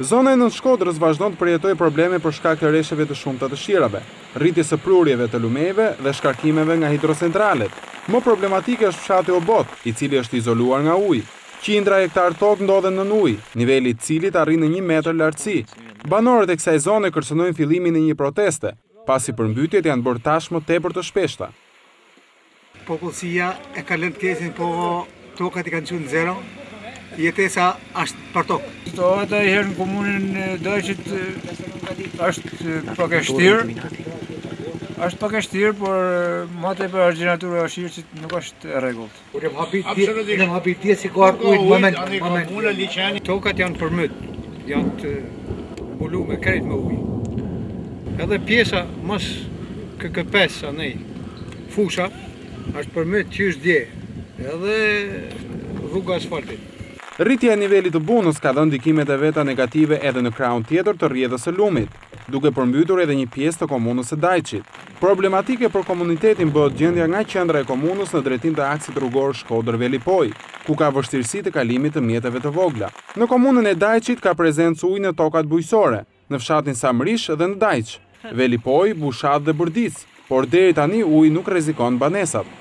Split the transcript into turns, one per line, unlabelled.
Zona e Nën Shkodrës vazhdon të përjetojë probleme për shkak të rresheve të shumta të shirave, rritjes së prurjeve të lumeve dhe shkarkimeve nga hidrocentralet. Më problematike është fshati Obot, i cili është izoluar nga uji. Qindra hektar tokë ndodhen nën ujë, niveli i cilit arrin në 1 metër lartësi. Banorët e kësaj zone kërcënojnë fillimin e një proteste, pasi përmbytjet janë bërë tashmë tepër të shpeshta.
Popullsia e ka lënë të kesin, po tokat i kanë qenë zero. Jetesa është për tokë.
Situatë herë në komunën Dajqit është pak e vështirë. Është pak e vështirë, por më tepër është gjenatura e shirqit nuk është e rregullt.
Ne hapi ti si ka ujë moment. Tokat janë përmyt, janë të mbuluar me krejt me ujë. Edhe pjesa mos KK5 anej fusha është përmyt që është dje. Edhe rruga asfaltit.
Rritja e nivelit të bunës ka dhënë ndikimet e veta negative edhe në krahun tjetër të rrjedhës së lumit, duke përmbytur edhe një pjesë të komunës së Dajqit. Problematike për komunitetin bëhet gjendja nga qendra e komunës në drejtim të aksit rrugor Shkodër-Velipoj, ku ka vështirësi të kalimit të mjeteve të vogla. Në komunën e Dajqit ka prezencë ujë në tokat bujqësore, në fshatin Samrish dhe në Dajq, Velipoj, Bushat dhe Bërdic, por deri tani uji nuk rrezikon banesat.